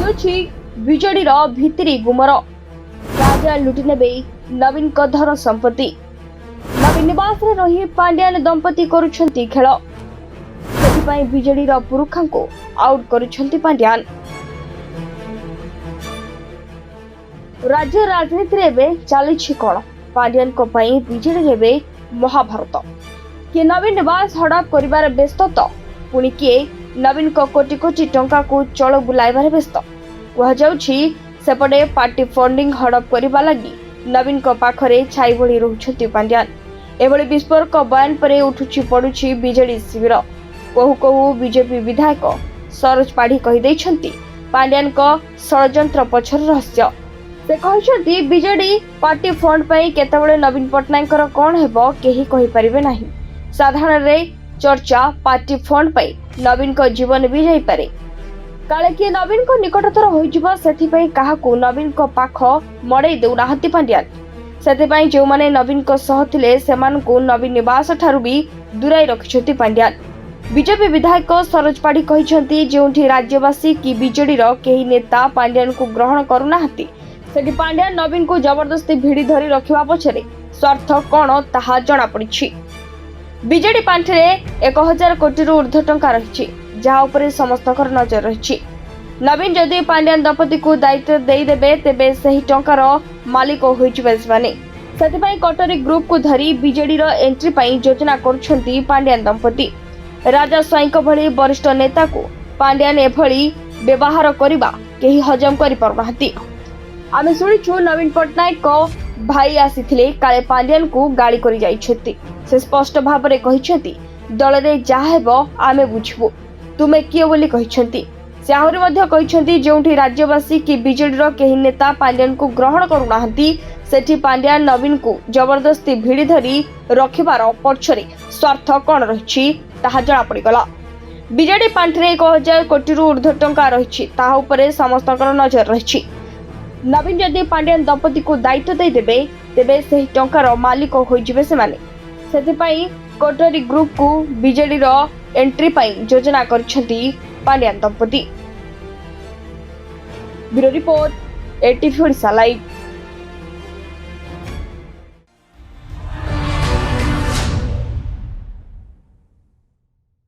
କୁହାଯାଉଛି ବିଜେଡିର ଭିତିରି ଗୁମର। ରାଜା ଲୁଟି ନେବେ ନବୀନଙ୍କ ଧନ ସମ୍ପତ୍ତି। ନବୀନ ନିବାସରେ ରହି ପାଣ୍ଡିଆନ ଦମ୍ପତି କରୁଛନ୍ତି ଖେଳ। ସେଥିପାଇଁ ବିଜେଡିର ପୁରୁଖାଙ୍କୁ ଆଉଟ୍ କରୁଛନ୍ତି ପାଣ୍ଡିଆନ। ରାଜ୍ୟ ରାଜନୀତିରେ ଏବେ ଚାଲିଛି କଣ? ପାଣ୍ଡିଆନଙ୍କ ପାଇଁ ବିଜେଡିରେ ଏବେ ମହାଭାରତ। କିଏ ନବୀନ ନିବାସ ହଡପ କରିବାରେ ବ୍ୟସ୍ତ ତ ପୁଣି କିଏ ନବୀନଙ୍କ କୋଟି କୋଟି ଟଙ୍କାକୁ ଚଳ ବୁଲାଇବାରେ ବ୍ୟସ୍ତ। କୁହାଯାଉଛି ସେପଟେ ପାର୍ଟି ଫଣ୍ଡିଂ ହଡପ କରିବା ଲାଗି ନବୀନଙ୍କ ପାଖରେ ଛାଇ ଭଳି ରହୁଛନ୍ତି ପାଣ୍ଡିଆନ। ଏଭଳି ବିସ୍ଫୋରକ ବୟାନ ପରେ ଉଠୁଛି ପଡୁଛି ବିଜେଡି ଶିବିର। କହୁ କହୁ ବିଜେପି ବିଧାୟକ ସରୋଜ ପାଢୀ କହିଦେଇଛନ୍ତି ପାଣ୍ଡିଆନଙ୍କ ଷଡଯନ୍ତ୍ର ପଛର ରହସ୍ୟ। ସେ କହିଛନ୍ତି ବିଜେଡି ପାର୍ଟି ଫଣ୍ଡ ପାଇଁ କେତେବେଳେ ନବୀନ ପଟ୍ଟନାୟକଙ୍କର କଣ ହେବ କେହି କହିପାରିବେ ନାହିଁ। ସାଧାରଣରେ ଚର୍ଚ୍ଚା ପାର୍ଟି ଫଣ୍ଡ ପାଇଁ ନବୀନଙ୍କ ଜୀବନ ବି ଯାଇପାରେ। କାଳେ କିଏ ନବୀନଙ୍କ ନିକଟତର ହୋଇଯିବ ସେଥିପାଇଁ କାହାକୁ ନବୀନଙ୍କ ପାଖ ମଡେଇ ଦେଉନାହାନ୍ତି ପାଣ୍ଡିଆନ। ସେଥିପାଇଁ ଯେଉଁମାନେ ନବୀନଙ୍କ ସହ ଥିଲେ ସେମାନଙ୍କୁ ନବୀନ ନିବାସ ଠାରୁ ବି ଦୂରାଇ ରଖିଛନ୍ତି ପାଣ୍ଡିଆନ। ବିଜେପି ବିଧାୟକ ସରୋଜ ପାଢୀ କହିଛନ୍ତି ଯେଉଁଠି ରାଜ୍ୟବାସୀ କି ବିଜେଡିର କେହି ନେତା ପାଣ୍ଡିଆନଙ୍କୁ ଗ୍ରହଣ କରୁନାହାନ୍ତି ସେଠି ପାଣ୍ଡିଆନ ନବୀନଙ୍କୁ ଜବରଦସ୍ତି ଭିଡି ଧରି ରଖିବା ପଛରେ ସ୍ୱାର୍ଥ କଣ ତାହା ଜଣାପଡିଛି। ବିଜେଡି ପାଣ୍ଠିରେ 1000 କୋଟିରୁ ଉର୍ଦ୍ଧ୍ୱ ଟଙ୍କା ରହିଛି ଯାହା ଉପରେ ସମସ୍ତଙ୍କର ନଜର ରହିଛି। ନବୀନ ଯଦି ପାଣ୍ଡିଆନ ଦମ୍ପତିକୁ ଦାୟିତ୍ୱ ଦେଇଦେବେ ତେବେ ସେହି ଟଙ୍କାର ମାଲିକ ହୋଇଯିବେ ସେମାନେ। ସେଥିପାଇଁ କଟରୀ ଗ୍ରୁପକୁ ଧରି ବିଜେଡିର ଏଣ୍ଟ୍ରି ପାଇଁ ଯୋଜନା କରୁଛନ୍ତି ପାଣ୍ଡିଆନ ଦମ୍ପତି। ରାଜା ସ୍ୱାଇଁଙ୍କ ଭଳି ବରିଷ୍ଠ ନେତାକୁ ପାଣ୍ଡିଆନ ଏଭଳି ବ୍ୟବହାର କରିବା କେହି ହଜମ କରିପାରୁନାହାନ୍ତି। ଆମେ ଶୁଣିଛୁ ନବୀନ ପଟ୍ଟନାୟକ ଭାଇ ଆସିଥିଲେ କାଳେ ପାଣ୍ଡିଆନକୁ ଗାଳି କରି ଯାଇଛନ୍ତି। ସେ ସ୍ପଷ୍ଟ ଭାବରେ କହିଛନ୍ତି ଦଳରେ ଯାହା ହେବ ଆମେ ବୁଝିବୁ, ତୁମେ କିଏ ବୋଲି କହିଛନ୍ତି। ସେ ଆହୁରି ମଧ୍ୟ କହିଛନ୍ତି ଯେଉଁଠି ରାଜ୍ୟବାସୀ କି ବିଜେଡିର କେହି ନେତା ପାଣ୍ଡିଆନକୁ ଗ୍ରହଣ କରୁନାହାନ୍ତି ସେଠି ପାଣ୍ଡିଆନ ନବୀନକୁ ଜବରଦସ୍ତି ଭିଡି ଧରି ରଖିବାର ପଛରେ ସ୍ୱାର୍ଥ କଣ ରହିଛି ତାହା ଜଣାପଡିଗଲା। ବିଜେଡି ପାଣ୍ଠିରେ 1000 କୋଟିରୁ ଉର୍ଦ୍ଧ୍ୱ ଟଙ୍କା ରହିଛି ତାହା ଉପରେ ସମସ୍ତଙ୍କର ନଜର ରହିଛି। ନବୀନ ଯଦି ପାଣ୍ଡିଆନ ଦମ୍ପତିକୁ ଦାୟିତ୍ୱ ଦେଇଦେବେ ତେବେ ସେହି ଟଙ୍କାର ମାଲିକ ହୋଇଯିବେ ସେମାନେ। ସେଥିପାଇଁ କଟରୀ ଗ୍ରୁପକୁ ବିଜେଡିର ଏଣ୍ଟ୍ରି ପାଇଁ ଯୋଜନା କରିଛନ୍ତି ପାଣ୍ଡିଆନ ଦମ୍ପତି। Bureau report, ATV Odisha live.